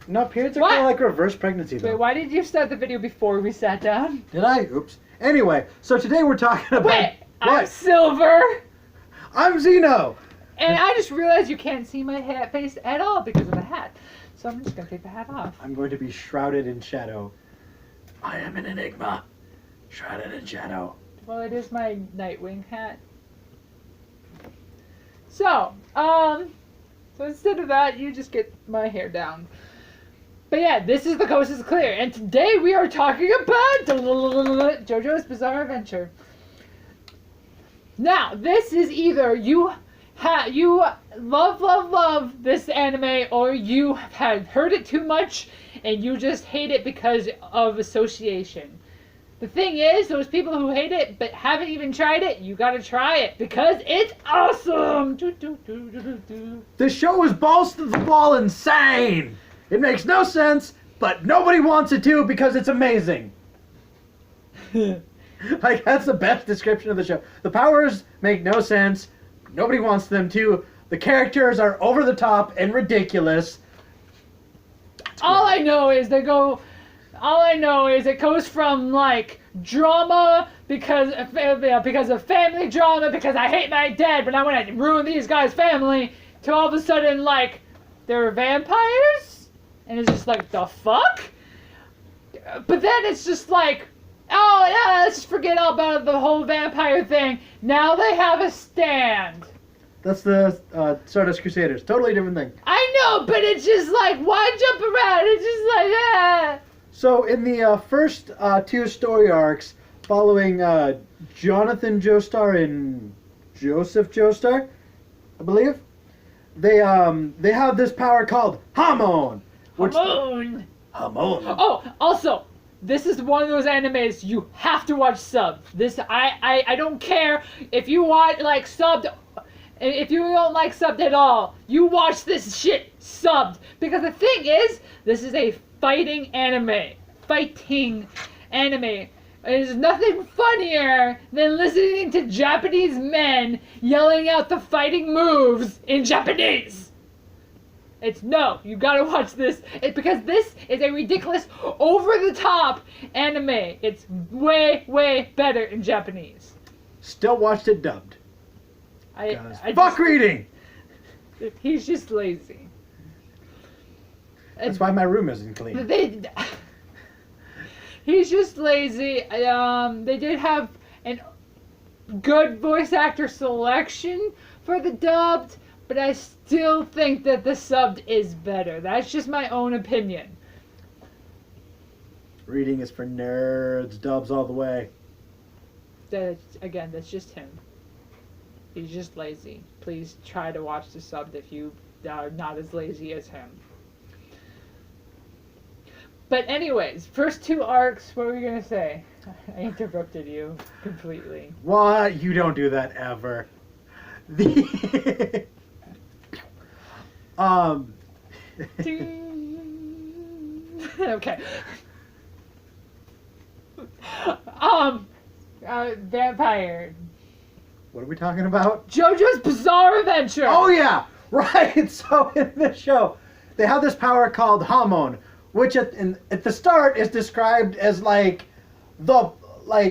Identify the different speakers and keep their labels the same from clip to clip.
Speaker 1: No, periods are kind of like reverse pregnancy, though.
Speaker 2: Wait, why did you start the video before we sat down?
Speaker 1: Did I? Oops. Anyway, so today we're talking about...
Speaker 2: Wait,
Speaker 1: what?
Speaker 2: I'm Silver!
Speaker 1: I'm Xeno!
Speaker 2: And I just realized you can't see my face at all because of the hat. So I'm just going to take the hat off.
Speaker 1: I'm going to be shrouded in shadow. I am an enigma. Shrouded in shadow.
Speaker 2: Well, it is my Nightwing hat. So instead of that, you just get my hair down. But yeah, this is The Coast is Clear, and today we are talking about JoJo's Bizarre Adventure. Now, this is either you love this anime, or you have heard it too much and you just hate it because of association. The thing is, those people who hate it but haven't even tried it, you gotta try it because it's awesome!
Speaker 1: The show is balls to the wall insane! It makes no sense, but nobody wants it to because it's amazing. Like, that's the best description of the show. The powers make no sense. Nobody wants them to. The characters are over the top and ridiculous.
Speaker 2: All I know is it goes from like drama because of family drama because I hate my dad but I want to ruin these guys' family to all of a sudden like they're vampires and it's just like the fuck. But then it's just like, oh yeah, let's just forget all about the whole vampire thing. Now they have a stand.
Speaker 1: That's the Stardust Crusaders. Totally different thing.
Speaker 2: I know, but it's just like, why jump around? It's just like, ah.
Speaker 1: So in the first two story arcs, following Jonathan Joestar and Joseph Joestar, I believe, they have this power called Hamon.
Speaker 2: Hamon.
Speaker 1: Hamon.
Speaker 2: Oh, also, this is one of those animes you have to watch subbed. This I don't care if you want like subbed. If you don't like subbed at all, you watch this shit subbed. Because the thing is, this is a fighting anime. There's nothing funnier than listening to Japanese men yelling out the fighting moves in Japanese. You gotta watch this. Because this is a ridiculous, over-the-top anime. It's way, way better in Japanese.
Speaker 1: Still watched it dubbed. Reading!
Speaker 2: He's just lazy.
Speaker 1: That's why my room isn't clean.
Speaker 2: He's just lazy. They did have a good voice actor selection for the dubbed, but I still think that the subbed is better. That's just my own opinion.
Speaker 1: Reading is for nerds. Dubs all the way.
Speaker 2: That's just him. He's just lazy. Please try to watch the subbed if you are not as lazy as him. But anyways, first two arcs, what were you going to say? I interrupted you completely.
Speaker 1: What? You don't do that ever.
Speaker 2: Okay. Vampire.
Speaker 1: What are we talking about?
Speaker 2: JoJo's Bizarre Adventure!
Speaker 1: Oh yeah! Right! So in this show, they have this power called Hamon, which at the start is described as like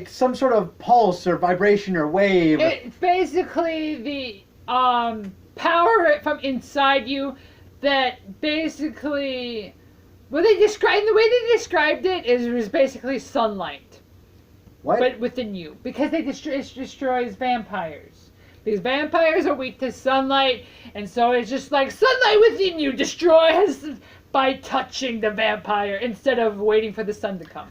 Speaker 1: some sort of pulse or vibration or wave.
Speaker 2: It's basically the power from inside you that basically the way they described it is it was basically sunlight.
Speaker 1: What?
Speaker 2: But within you, because it destroys vampires. Because vampires are weak to sunlight, and so it's just like sunlight within you destroys by touching the vampire instead of waiting for the sun to come.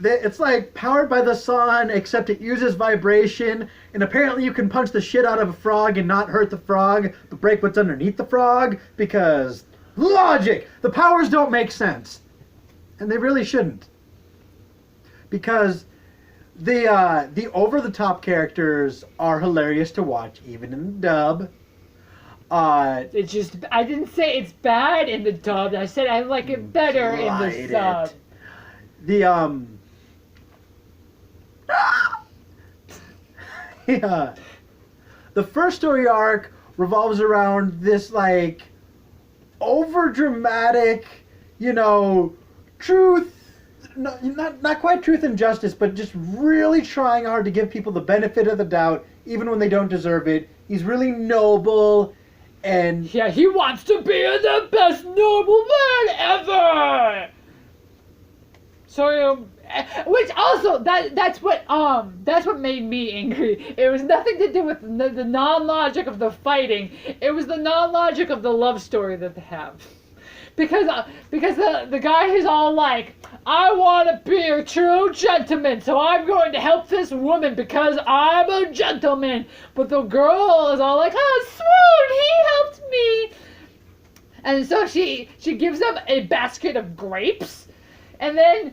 Speaker 1: It's like powered by the sun, except it uses vibration, and apparently you can punch the shit out of a frog and not hurt the frog, but break what's underneath the frog, because logic! The powers don't make sense. And they really shouldn't. Because the over-the-top characters are hilarious to watch, even in the dub.
Speaker 2: It's just, I didn't say it's bad in the dub. I said I like it better in the sub.
Speaker 1: The first story arc revolves around this like over dramatic, truth, not quite truth and justice, but just really trying hard to give people the benefit of the doubt, even when they don't deserve it. He's really noble, and
Speaker 2: Yeah, he wants to be the best noble man ever. So, which also that's what made me angry. It was nothing to do with the non-logic of the fighting. It was the non-logic of the love story that they have. Because the guy is all like, I want to be a true gentleman, so I'm going to help this woman because I'm a gentleman. But the girl is all like, oh, swoon, he helped me. And so she gives him a basket of grapes, and then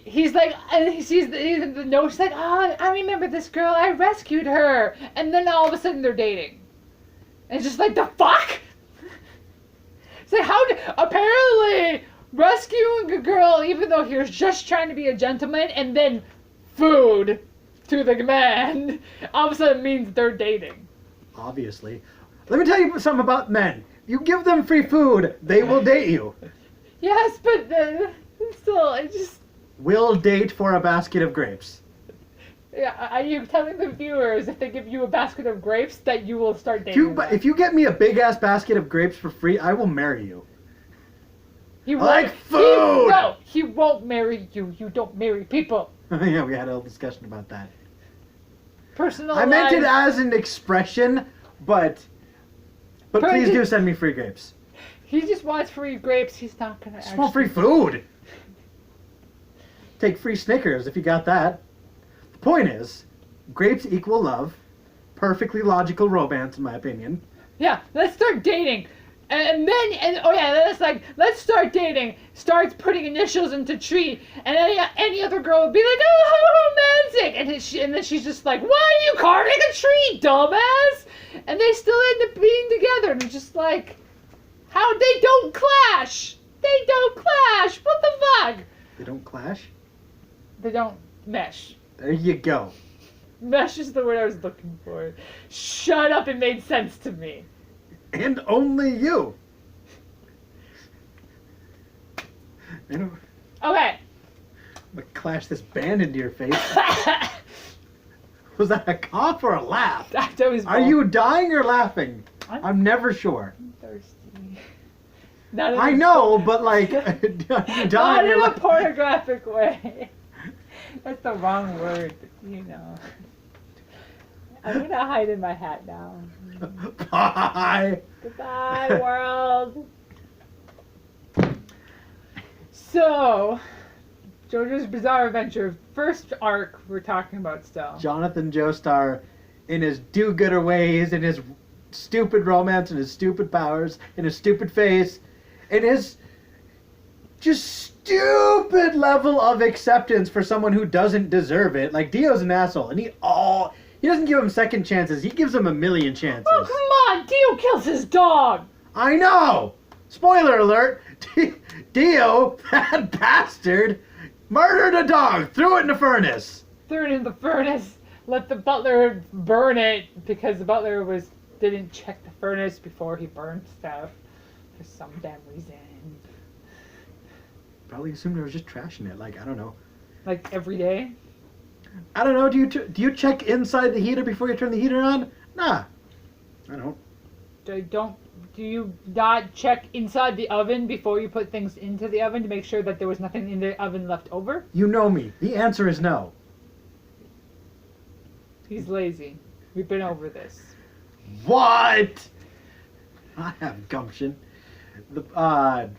Speaker 2: he's like, and he sees the note. She's like, oh, I remember this girl. I rescued her. And then all of a sudden they're dating. And it's just like, the fuck. So apparently rescuing a girl, even though he was just trying to be a gentleman, and then food to the man, all of a sudden means they're dating.
Speaker 1: Obviously. Let me tell you something about men. You give them free food, they will date you.
Speaker 2: Yes, but still, it just...
Speaker 1: Will date for a basket of grapes.
Speaker 2: Yeah, are you telling the viewers if they give you a basket of grapes that you will start dating them?
Speaker 1: If you get me a big ass basket of grapes for free, I will marry you.
Speaker 2: He
Speaker 1: like food!
Speaker 2: He won't marry you. You don't marry people.
Speaker 1: Yeah, we had a little discussion about that.
Speaker 2: Personal.
Speaker 1: I meant it as an expression, but please do send me free grapes.
Speaker 2: He just wants free grapes. He's not gonna.
Speaker 1: I just want free food. Take free Snickers if you got that. The point is, grapes equal love. Perfectly logical romance, in my opinion.
Speaker 2: Yeah, let's start dating. And then it's like, let's start dating. Starts putting initials into tree, and any other girl would be like, oh, how romantic. And then she's just like, why are you carving a tree, dumbass? And they still end up being together. And it's just like, how they don't clash. They don't clash. What the fuck?
Speaker 1: They don't clash?
Speaker 2: They don't mesh.
Speaker 1: There you go.
Speaker 2: Mesh is the word I was looking for. Shut up, it made sense to me.
Speaker 1: And only you.
Speaker 2: Okay.
Speaker 1: I'm gonna clash this band into your face. Was that a cough or a laugh?
Speaker 2: That was
Speaker 1: Are you dying or laughing? I'm never sure.
Speaker 2: I'm thirsty.
Speaker 1: I know, but like, are you dying
Speaker 2: Not in
Speaker 1: or
Speaker 2: a pornographic way. That's the wrong word, but you know. I'm gonna hide in my hat now.
Speaker 1: Bye.
Speaker 2: Goodbye, world. So, JoJo's Bizarre Adventure, first arc we're talking about still.
Speaker 1: Jonathan Joestar, in his do-gooder ways, in his stupid romance, in his stupid powers, in his stupid face, in his just stupid level of acceptance for someone who doesn't deserve it. Like, Dio's an asshole, and he doesn't give him second chances. He gives him a million chances.
Speaker 2: Oh, come on! Dio kills his dog!
Speaker 1: I know! Spoiler alert! Dio, that bastard, murdered a dog, threw it in the furnace.
Speaker 2: Threw it in the furnace, let the butler burn it, because the butler didn't check the furnace before he burned stuff, for some damn reason.
Speaker 1: Probably assumed there was just trash in it, like, I don't know.
Speaker 2: Like, every day?
Speaker 1: I don't know, do you check inside the heater before you turn the heater on? Nah, I don't.
Speaker 2: Do you not check inside the oven before you put things into the oven to make sure that there was nothing in the oven left over?
Speaker 1: You know me. The answer is no.
Speaker 2: He's lazy. We've been over this.
Speaker 1: What? I have gumption.
Speaker 2: I'm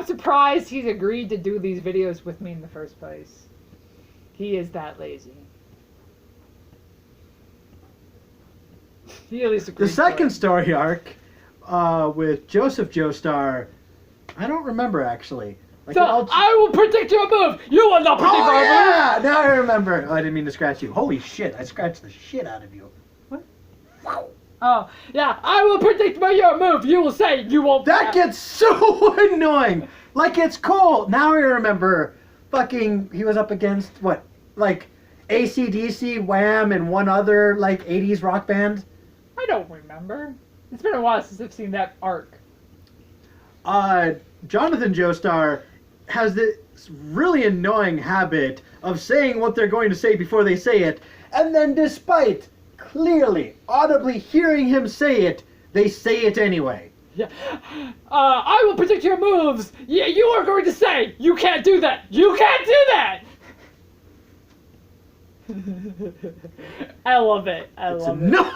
Speaker 2: surprised he's agreed to do these videos with me in the first place. He is that lazy. He at least agreed.
Speaker 1: The second story arc with Joseph Joestar, I don't remember actually. Like,
Speaker 2: so, I will predict your move! You will not predict my move!
Speaker 1: Yeah! Now I remember. Oh, I didn't mean to scratch you. Holy shit, I scratched the shit out of you.
Speaker 2: What? Oh, yeah, I will predict your move! You will say you won't...
Speaker 1: That gets so annoying! Like, it's cool! Now I remember fucking... He was up against, what? Like, AC/DC, Wham, and one other, like, 80s rock band?
Speaker 2: I don't remember. It's been a while since I've seen that arc.
Speaker 1: Jonathan Joestar has this really annoying habit of saying what they're going to say before they say it, and then despite clearly, audibly hearing him say it, they say it anyway.
Speaker 2: Yeah. I will predict your moves. Yeah, you are going to say, you can't do that. You can't do that. I love it. I love it.
Speaker 1: No,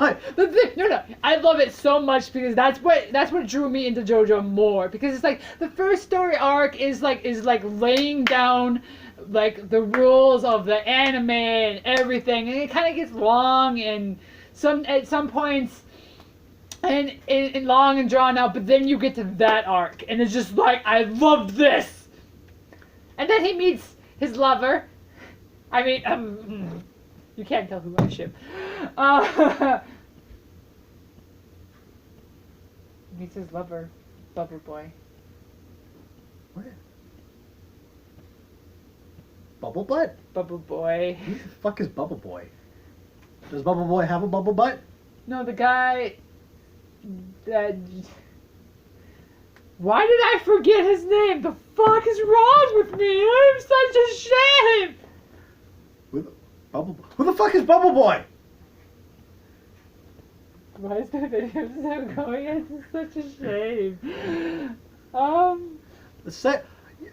Speaker 2: I love it so much because that's what drew me into JoJo more, because it's like the first story arc is like laying down like the rules of the anime and everything, and it kind of gets long and at some points and long and drawn out, but then you get to that arc and it's just like, I loved this. And then he meets his lover. I mean, you can't tell who I ship. Meets his lover, Bubble Boy.
Speaker 1: What? Bubble Butt?
Speaker 2: Bubble Boy.
Speaker 1: Who the fuck is Bubble Boy? Does Bubble Boy have a bubble butt?
Speaker 2: No, the guy that... Why did I forget his name? The fuck is wrong with me? I'm such a shame!
Speaker 1: Who the fuck is Bubble Boy?
Speaker 2: Why is the video so going? It's such a shame.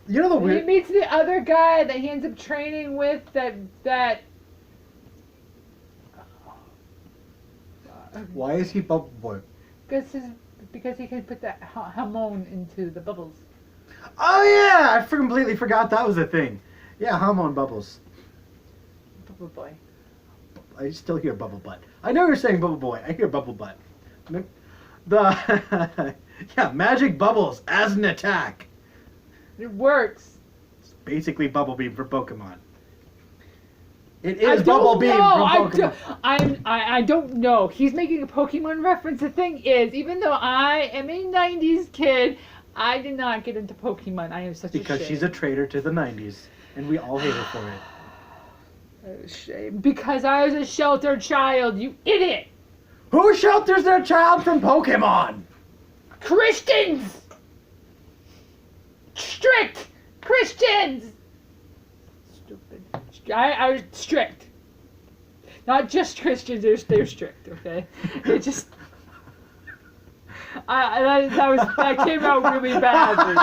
Speaker 1: You know the weird...
Speaker 2: He meets the other guy that he ends up training with that...
Speaker 1: Why is he Bubble Boy?
Speaker 2: Because he can put that hormone into the bubbles.
Speaker 1: Oh yeah! I completely forgot that was a thing. Yeah, hormone bubbles.
Speaker 2: Bubble Boy.
Speaker 1: I still hear Bubble Butt. I know you're saying Bubble Boy. I hear Bubble Butt. Yeah, magic bubbles as an attack.
Speaker 2: It works.
Speaker 1: It's basically Bubble Beam for Pokemon. It is Bubble Beam from Pokemon.
Speaker 2: I don't know. He's making a Pokemon reference. The thing is, even though I am a 90s kid, I did not get into Pokemon. I am such a shame.
Speaker 1: Because she's a traitor to the 90s, and we all hate her for it.
Speaker 2: Oh, shame. Because I was a sheltered child, you idiot!
Speaker 1: Who shelters their child from Pokemon?
Speaker 2: Christians! Strict Christians! Stupid. I was strict. Not just Christians, they're strict, okay? It just... that came out really badly.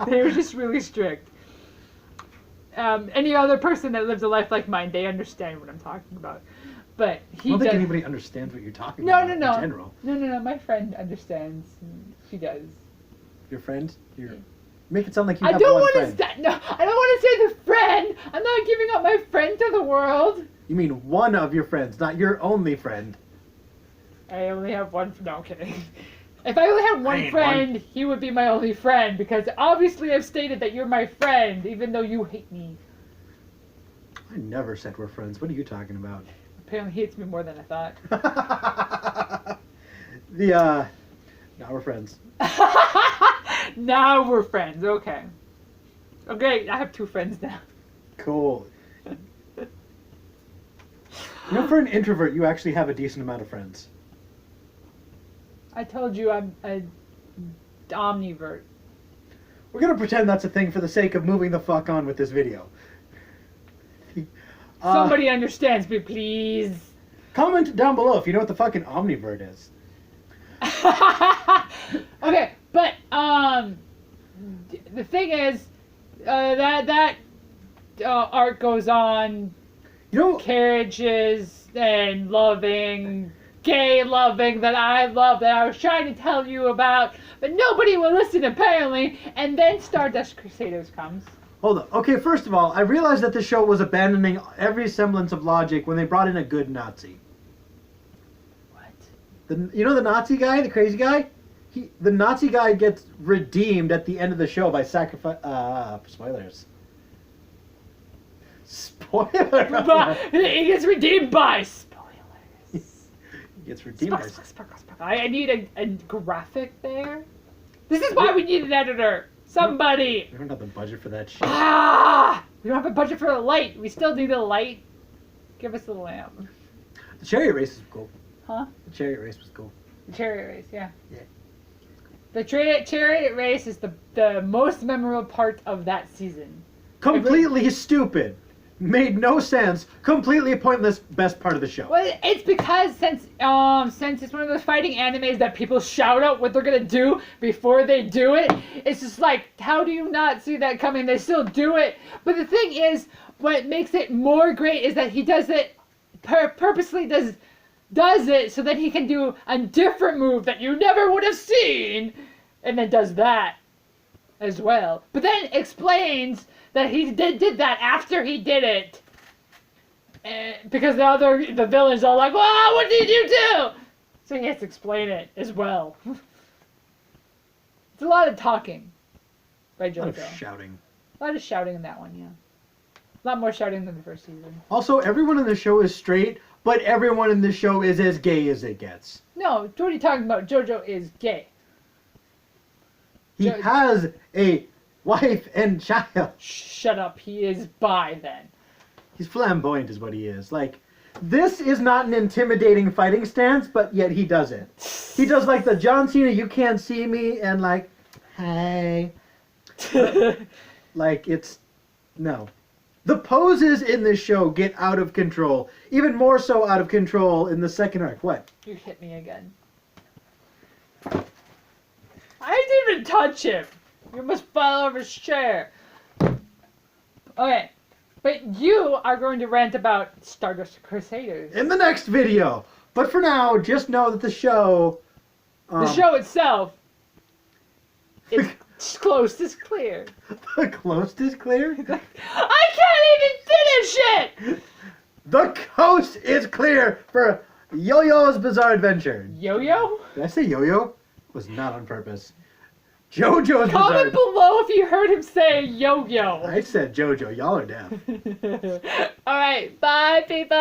Speaker 2: They were just really strict. Any other person that lives a life like mine, they understand what I'm talking about. But he
Speaker 1: I don't think anybody understands what you're talking
Speaker 2: No.
Speaker 1: about in general.
Speaker 2: No. My friend understands. She does.
Speaker 1: Your friend? Make it sound like you
Speaker 2: I
Speaker 1: have
Speaker 2: don't
Speaker 1: one
Speaker 2: want
Speaker 1: friend.
Speaker 2: No, I don't want to say the friend. I'm not giving up my friend to the world.
Speaker 1: You mean one of your friends, not your only friend.
Speaker 2: I only have one. No, I'm kidding. If I only had one friend, he would be my only friend, because obviously I've stated that you're my friend, even though you hate me.
Speaker 1: I never said we're friends. What are you talking about?
Speaker 2: Apparently he hates me more than I thought.
Speaker 1: Now we're friends.
Speaker 2: Now we're friends, okay. Okay, I have 2 friends now.
Speaker 1: Cool. You know, for an introvert, you actually have a decent amount of friends.
Speaker 2: I told you I'm a omnivert.
Speaker 1: We're gonna pretend that's a thing for the sake of moving the fuck on with this video.
Speaker 2: Somebody understands me, please.
Speaker 1: Comment down below if you know what the fucking omnivert is.
Speaker 2: Okay, but the thing is, that art goes on.
Speaker 1: You know,
Speaker 2: Carriages and loving, gay loving that I love, that I was trying to tell you about, but nobody will listen apparently. And then Stardust Crusaders comes.
Speaker 1: hold on. Okay, first of all, I realized that the show was abandoning every semblance of logic when they brought in a good Nazi. You know the Nazi guy, the crazy guy? The Nazi guy gets redeemed at the end of the show by sacrifice. Spoilers. Spoiler.
Speaker 2: He gets redeemed by spoilers.
Speaker 1: He gets redeemed by.
Speaker 2: I need a graphic there. This is why we need an editor. Somebody.
Speaker 1: We don't have the budget for that shit.
Speaker 2: We don't have a budget for a light. We still need a light. Give us a lamp.
Speaker 1: The chariot race is cool.
Speaker 2: Huh?
Speaker 1: The chariot race was cool.
Speaker 2: The chariot race, yeah.
Speaker 1: Yeah.
Speaker 2: The chariot race is the most memorable part of that season.
Speaker 1: Completely stupid. Made no sense. Completely pointless. Best part of the show.
Speaker 2: Well, it's because since it's one of those fighting animes that people shout out what they're gonna do before they do it, it's just like, how do you not see that coming? They still do it. But the thing is, what makes it more great is that he does it purposely does it so that he can do a different move that you never would have seen, and then does that as well. But then explains that he did that after he did it, because the villains are like, "Wow, what did you do?" So he has to explain it as well. It's a lot of talking by JoJo.
Speaker 1: A lot of shouting.
Speaker 2: A lot of shouting in that one, yeah. A lot more shouting than the first season.
Speaker 1: Also, everyone in the show is straight, but everyone in the show is as gay as it gets.
Speaker 2: No, what are you talking about? JoJo is gay.
Speaker 1: He has a wife and child.
Speaker 2: Shut up, he is bi then.
Speaker 1: He's flamboyant is what he is. Like, this is not an intimidating fighting stance, but yet he does it. He does like the John Cena, you can't see me, and like, hey. Like, it's, no. The poses in this show get out of control. Even more so out of control in the second arc. What?
Speaker 2: You hit me again. I didn't even touch him. You must fall over his chair. Okay. But you are going to rant about Stardust Crusaders.
Speaker 1: In the next video. But for now, just know that the show...
Speaker 2: the show itself is close is clear.
Speaker 1: The coast is clear?
Speaker 2: I can't even finish it!
Speaker 1: The coast is clear for Yo-Yo's Bizarre Adventure.
Speaker 2: Yo-Yo?
Speaker 1: Did I say yo-yo? It was not on purpose. JoJo's Bizarre
Speaker 2: Comment below if you heard him say yo-yo.
Speaker 1: I said JoJo. Y'all are deaf.
Speaker 2: Alright, bye people!